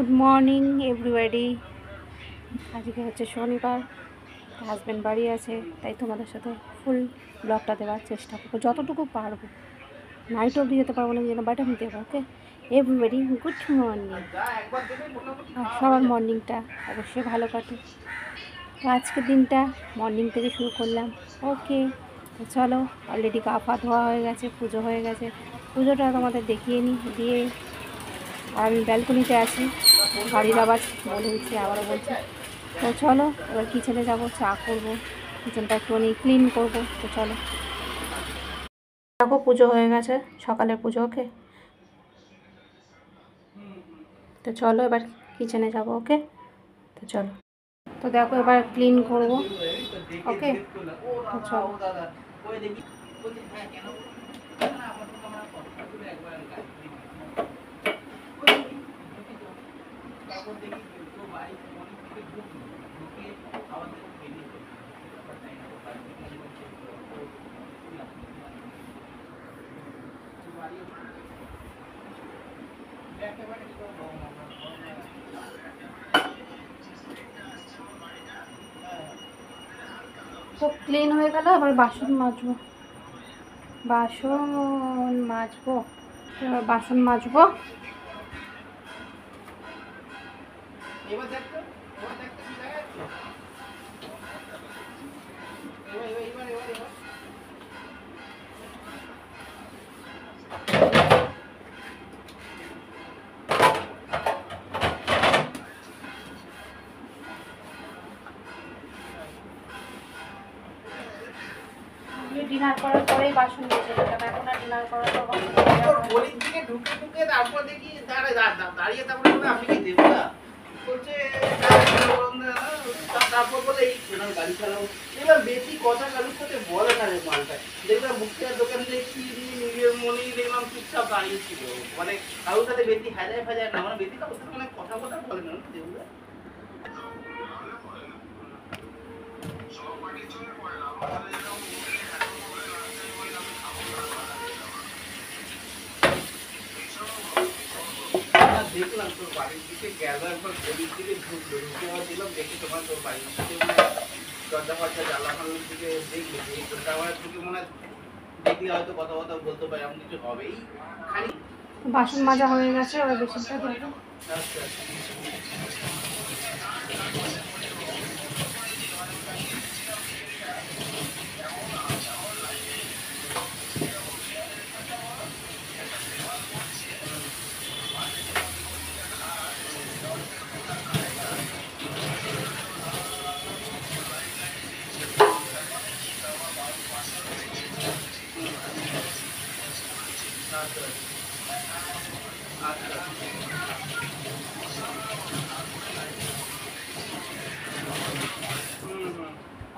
Good morning everybody. আজকে হচ্ছে শনিবার, হাজব্যান্ড বাড়ি আছে, তাই তোমাদের সাথে ফুল ব্লগটা দেওয়ার চেষ্টা করবো যতটুকু পারবো। নাইট অবধি যেতে পারবো না, যেন বাট আমি দেবো। ওকে এভরিবডি, গুড মর্নিং। সবার মর্নিংটা অবশ্যই ভালো কাটে। তো আজকের দিনটা মর্নিং থেকে শুরু করলাম। ওকে, তো চলো, অলরেডি গা পা ধোয়া হয়ে গেছে, পুজো হয়ে গেছে। পুজোটা তোমাদের দেখিয়ে নিই দিয়ে। আর আমি ব্যালকনিতে আছি, গাড়ির আওয়াজ বলে দিচ্ছি, আবারও বলছি। তো চলো এবার কিচেনে যাবো, চা করবো, কিচেনটা একটুখানি ক্লিন করবো। তো চলো, দেখো পুজো হয়ে গেছে, সকালের পুজো। ওকে, তো চলো এবার কিচেনে যাবো। ওকে, তো চলো। তো দেখো এবার ক্লিন করবো। ওকে, তো চলো। তো ক্লিন হয়ে গেল, আবার বাসন মাজবো। এবার বাসন মাজবো। ডিনার করার পরেই বাসন মেজে দিলাম, এখন আর ডিনার করার পর গলির দিকে ঢুকে ঢুকে তারপর দেখি দাঁড়িয়ে তারপরে আপনি কি দেবো না বলছে, তারপর বলে এই গাড়ি চালাও। এবার বেশি কথা কারোর সাথে বলে না রে মালটা। দেখলাম মুখটার দোকান দেখি নিজের মনেই দেখলাম চুপচাপ দাঁড়িয়েছিল, মানে কারোর সাথে বেশি হাজায় ফাজায় না, মানে বেশি কারোর সাথে মানে কথা কথা বলে না দেবুরা। দেখলাম তোর বাড়ির দিকে গেল, একবার গলির দিকে ঢুকলো, ঢুকে আবার দেখলাম, দেখি তোমার তোর বাড়ির দিকে দরজা ফরজা জ্বালা ফালানোর দিকে দেখলো, ওটা আমার থেকে মনে হয় দেখলে হয়তো কথা কথা বলতে পারে, এমন কিছু হবেই। খালি বাসন মাজা হয়ে গেছে, ওরা বেসনটা দেবো। আচ্ছা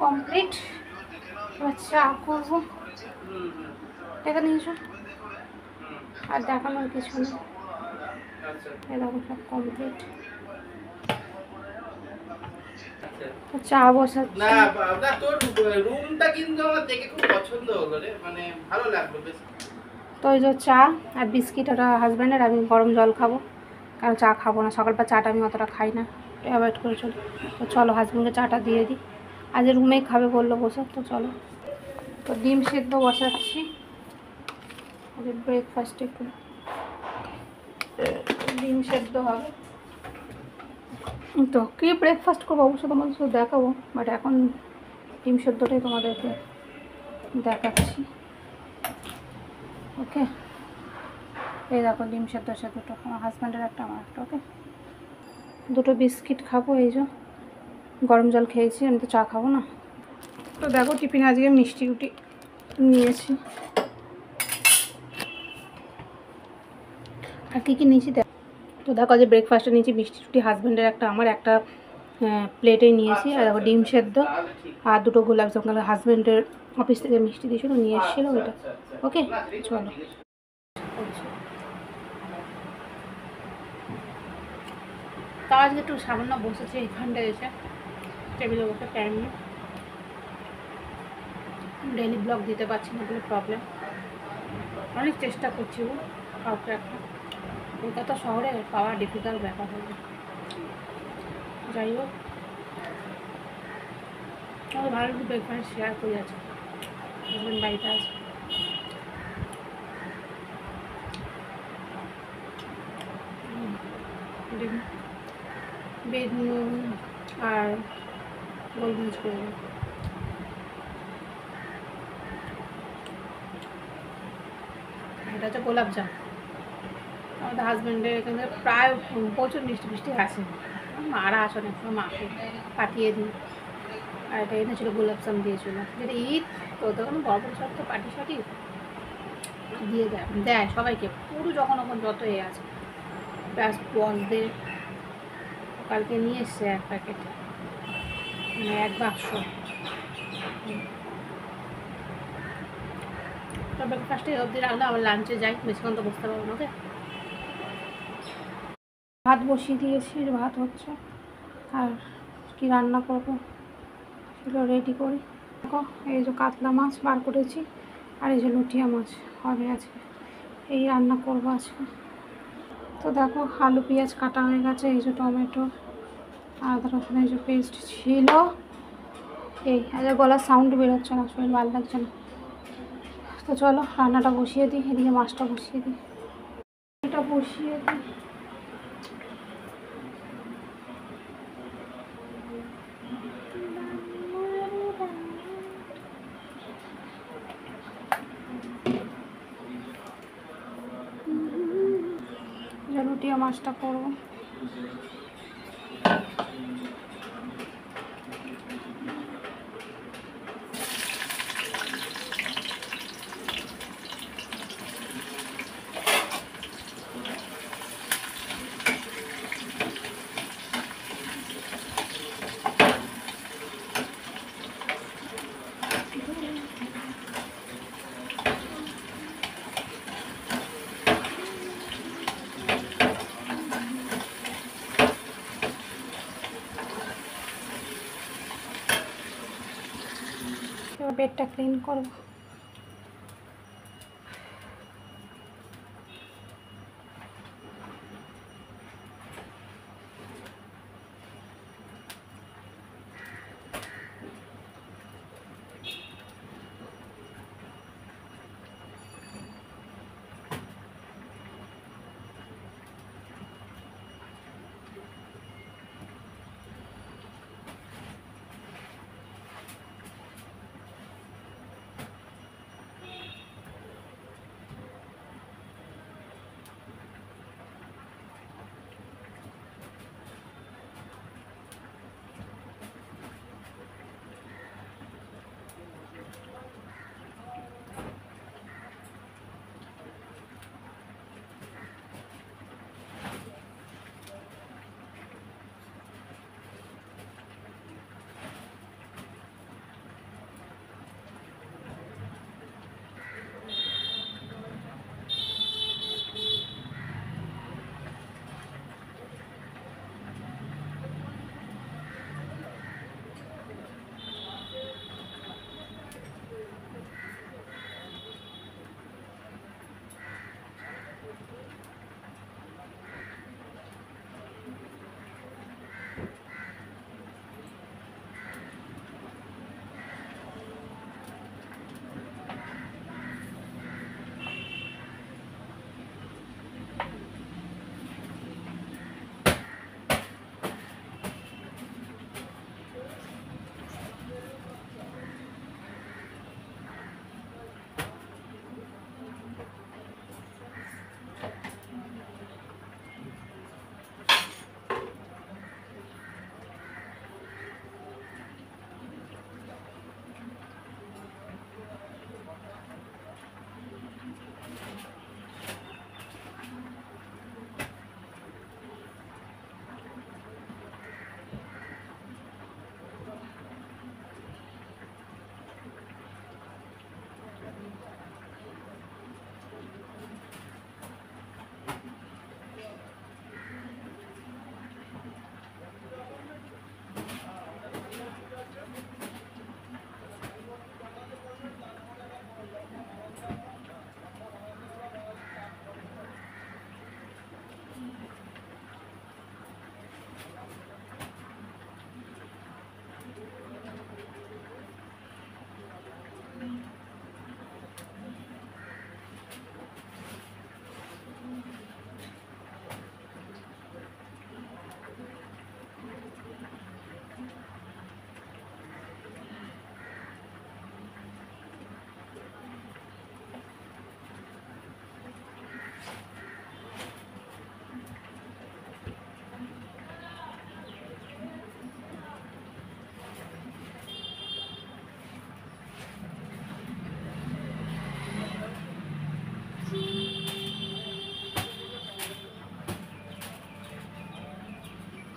কমপ্লিট। এবার চা করবো, এটা নিয়েছো। আর দেখানোর কিছু নেই, এরকম সব কমপ্লিট। চা বসাচ্ছি। না বাবা, তোর রুমটা কিন্তু আমার দেখে খুব পছন্দ হলো রে, মানে ভালো লাগলো বেশ। তো এই যে চা আর বিস্কিট, ওটা হাজব্যান্ডের, আমি গরম জল খাবো, কারণ চা খাবো না। সকালবেলা চাটা আমি অতটা খাই না, অ্যাভয়েড করে চলি। তো চলো হাজব্যান্ডকে চাটা দিয়ে দিই, আজ রুমেই খাবে বললো বসে। তো চলো, তো ডিম সেদ্ধ বসাচ্ছি, ব্রেকফাস্টে একটু ডিম সেদ্ধ হবে। তো কী ব্রেকফাস্ট করবো অবশ্য তোমাদের শুধু দেখাবো, বাট এখন ডিম সেদ্ধটাই তোমাদেরকে দেখাচ্ছি। ওকে, এই দেখো ডিম সেদ্ধ সে দুটো, আমার হাজব্যান্ডের একটা, আমার একটা। ওকে, দুটো বিস্কিট খাবো, এই যে গরম জল খেয়েছি, আমি তো চা খাবো না। তো দেখো টিফিনে আজকে মিষ্টি রুটি নিয়েছি, আর কী কী নিয়েছি দেখ। তো দেখো যে ব্রেকফাস্টে নিয়েছি মিষ্টি রুটি, হাজব্যান্ডের একটা, আমার একটা প্লেটে নিয়েছি। আর দেখো ডিম সেদ্ধ আর দুটো গোলাপ জামুন, হাজব্যান্ডের অফিস থেকে মিষ্টি দিয়েছিলো, নিয়ে এসেছিলো ওইটা। ওকে, চলো। তাও আজকে একটু সামান্য বসেছে এইখানটায় এসে, টেবিলে বসে টাইম নিয়ে। ডেইলি ব্লগ দিতে পারছি না বলে প্রবলেম, অনেক চেষ্টা করছি কাউকে একটা। কলকাতা শহরে পাওয়া ডিফিকাল্ট ব্যাপার হবে। যাই হোক, আমার ভালো একটু ব্রেকফাস্ট শেয়ার করে আছে, হাজব্যান্ড বাড়িতে আছে। বেড নুন আর গোলমরিচ করে দেবো। এটা হচ্ছে গোলাপ জাম। আমাদের হাজব্যান্ডের এখান থেকে প্রায় প্রচুর মিষ্টি মিষ্টি আসে, মারা আসে না, মাকে পাঠিয়ে দিই। আর এটা এনেছিল গোলাপ জাম দিয়েছিল, যেটা ঈদ তো তখন বড় সব তো পাটি সাটি দিয়ে দেয় দেয় সবাইকে, পুরো যখন যত এ আছে প্লাস বসদের কালকে নিয়ে এসছে 1 প্যাকেট, মানে 1 বাক্স। তো ব্রেকফাস্টে অবধি রাখলে আবার লাঞ্চে যাই, বেশিক্ষণ তো বসতে পারবো না। ওকে, ভাত বসিয়ে দিয়েছি, ভাত হচ্ছে। আর কি রান্না করবো সেগুলো রেডি করি। দেখো, এই যে কাতলা মাছ বার করেছি, আর এই যে লুটিয়া মাছ হবে আজকে, এই রান্না করবো আজকে। তো দেখো, আলু পেঁয়াজ কাটা হয়ে গেছে, এই যে টমেটো, আদা রসুন এই যে পেস্ট ছিল। এই আজ গলার সাউন্ড বেরোচ্ছে না, শরীর ভালো লাগছে না। তো চলো রান্নাটা বসিয়ে দিই, এদিকে মাছটা বসিয়ে দিই, এটা বসিয়ে দিই। লুটিয়া মাছটা করবো। এবার বেডটা ক্লিন করবো।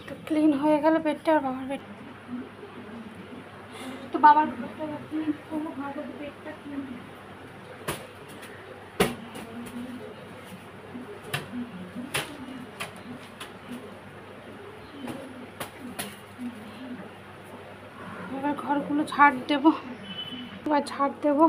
তো ক্লিন হয়ে গেল বেডটা, আর বাবার বেড তো বাবার বেডটা ক্লিন করবো, ভালো বেডটা ক্লিন। এবার ঘরগুলো ঝাড় দেবো, এবার ঝাড় দেবো।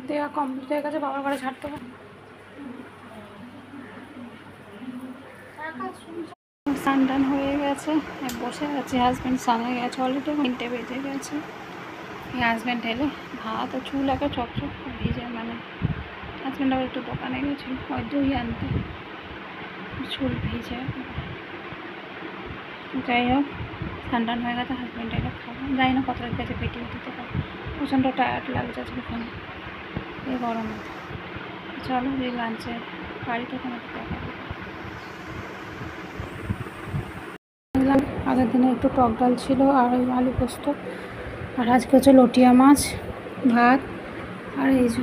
দেওয়া কমপ্লিট হয়ে গেছে, বাবার ঘরে ছাড়তে হবে। স্নান টান হয়ে গেছে, বসে আছে। হাজব্যান্ড স্নান হয়ে গেছে অলরেডি, 3টে বেজে গেছে। হাজব্যান্ড এলে ভাত আর চুল একে চকচক ভিজে, মানে হাজব্যান্ড আবার একটু দোকানে গেছিল ওই দই আনতে, চুল ভিজে। যাই হোক, স্নান টান হয়ে গেছে, হাজব্যান্ড এলে খাবো। যাই না কতটা গেছে, পেটে দিতে পারবো, প্রচণ্ড টায়ার্ড লাগছে আজকে ফোন এই গরমে। চলো এই লাঞ্চে বাড়িতে তোমাকে দেখাবো। আগের দিনে একটু টক ডাল ছিল আর ওই আলু পোস্ত, আর আজকে হচ্ছে লটিয়া মাছ, ভাত, আর এই যে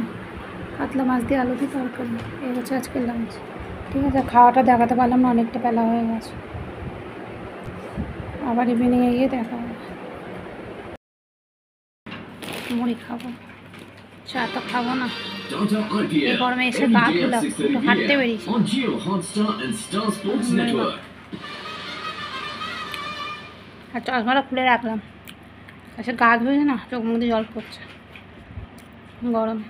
কাতলা মাছ দিয়ে আলু দিয়ে তরকারি। এই হচ্ছে আজকের লাঞ্চ। ঠিক আছে, খাওয়াটা দেখাতে পারলাম না, অনেকটা বেলা হয়ে গেছে। আবার ইভিনিংয়ে গিয়ে দেখা হবে। মুড়ি খাবো, চা তো খাবো না। এই গরমে এসে গা ধুলাম, একটু হাঁটতে বেরিয়েছি। আর চশমাটা খুলে রাখলাম, এসে গা ধুয়ে না চোখ মুখ দিয়ে জল পড়ছে গরমে।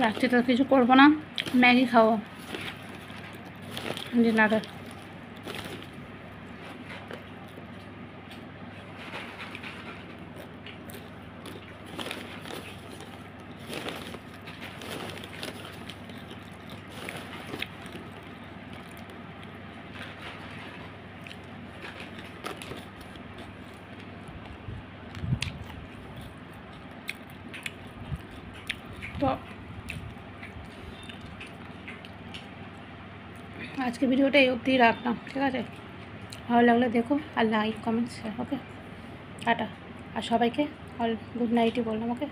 রাত্রে তো কিছু করবো না, ম্যাগি খাবো ডিনারে। আজকে ভিডিওটা এই অবধিই রাখলাম, ঠিক আছে? ভালো লাগলে দেখো আর লাইক কমেন্ট শেয়ার, ওকে? টাটা। আর সবাইকে অল গুড নাইটই বললাম, ওকে?